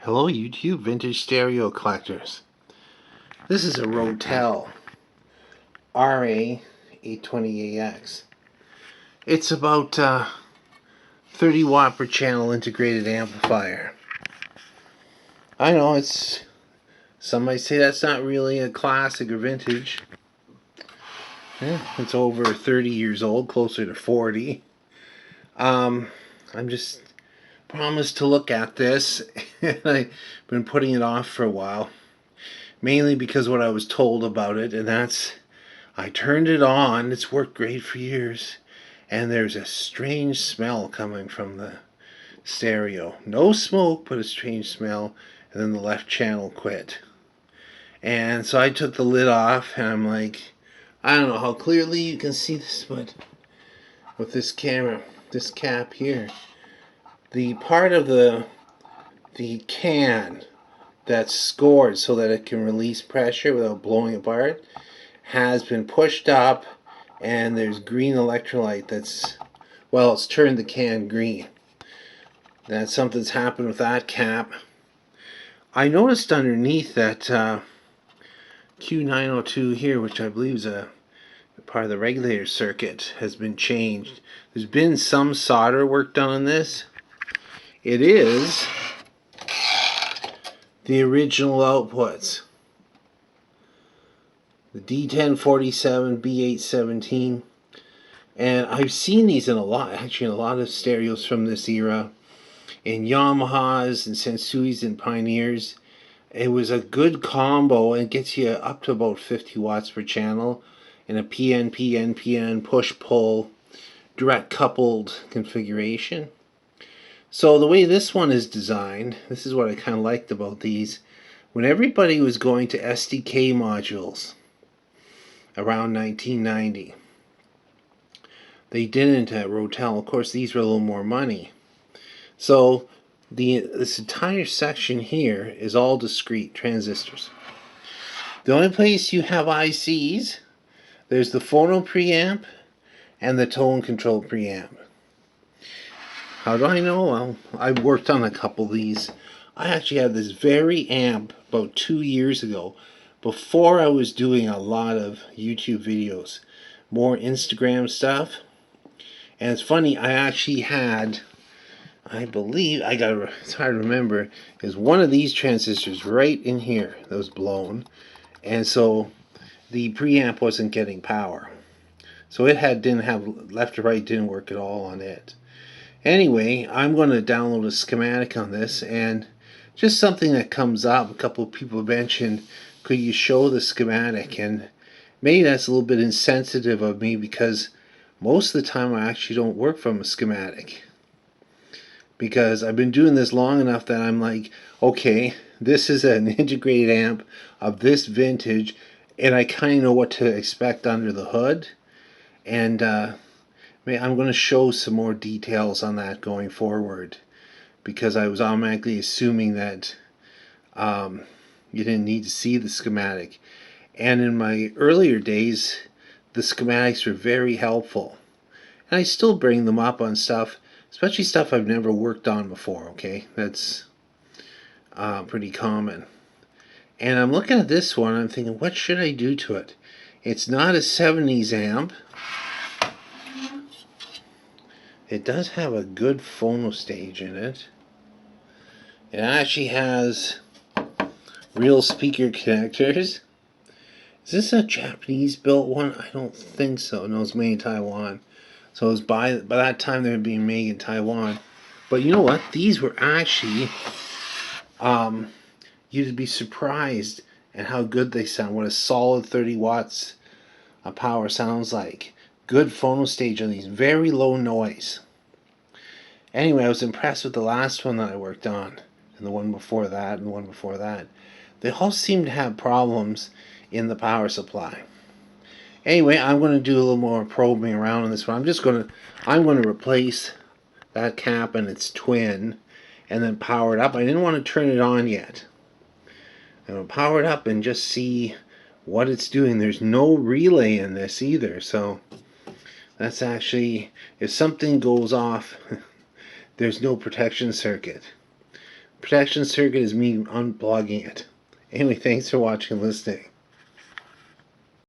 Hello YouTube vintage stereo collectors. This is a Rotel RA-820AX. It's about 30 watt per channel integrated amplifier. I know some might say that's not really a classic or vintage. Yeah, it's over 30 years old, closer to 40. I'm just promised to look at this and I've been putting it off for a while. Mainly because what I was told about it, and that's, I turned it on, it's worked great for years, and there's a strange smell coming from the stereo. No smoke, but a strange smell, and then the left channel quit. And so I took the lid off, and I'm like, I don't know how clearly you can see this, but with this camera, this cap here, the part of the can that's scored so that it can release pressure without blowing apart has been pushed up, and there's green electrolyte that's, well, it's turned the can green. That's something's happened with that cap. I noticed underneath that Q902 here, which I believe is a part of the regulator circuit, has been changed. There's been some solder work done on this. It is the original outputs. The D1047, B817. And I've seen these in a lot of stereos from this era. In Yamahas and Sensuis and Pioneers. It was a good combo and gets you up to about 50 watts per channel in a PNP, NPN, push-pull, direct coupled configuration. So the way this one is designed, this is what I kind of liked about these. When everybody was going to SDK modules around 1990, they didn't at Rotel. Of course, these were a little more money. So this entire section here is all discrete transistors. The only place you have ICs, there's the phono preamp and the tone control preamp. How do I know? Well, I've worked on a couple of these. I actually had this very amp about 2 years ago, before I was doing a lot of YouTube videos, more Instagram stuff. And it's funny, I actually had, I believe, it's hard to remember, is one of these transistors right in here that was blown, and so the preamp wasn't getting power. So it didn't have left to right, didn't work at all on it. Anyway, I'm going to download a schematic on this, and just something that comes up, a couple of people mentioned, could you show the schematic? And maybe that's a little bit insensitive of me, because most of the time I actually don't work from a schematic. Because I've been doing this long enough that I'm like, okay, this is an integrated amp of this vintage, and I kind of know what to expect under the hood. And I'm going to show some more details on that going forward, because I was automatically assuming that you didn't need to see the schematic. And in my earlier days, the schematics were very helpful. And I still bring them up on stuff, especially stuff I've never worked on before, okay? That's pretty common. And I'm looking at this one, I'm thinking, what should I do to it? It's not a 70s amp. It does have a good phono stage in it. It actually has real speaker connectors. Is this a Japanese built one? I don't think so. No, it's made in Taiwan. So it was by that time they were being made in Taiwan. But you know what? These were actually, you'd be surprised at how good they sound. What a solid 30 watts of power sounds like. Good phono stage on these. Very low noise. Anyway, I was impressed with the last one that I worked on, and the one before that, and the one before that. They all seem to have problems in the power supply. Anyway, I'm going to do a little more probing around on this one. I'm going to replace that cap and its twin, and then power it up. I didn't want to turn it on yet. I'm going to power it up and just see what it's doing. There's no relay in this either, so that's actually, if something goes off, there's no protection circuit. protection circuit is me unplugging it. Anyway, thanks for watching and listening.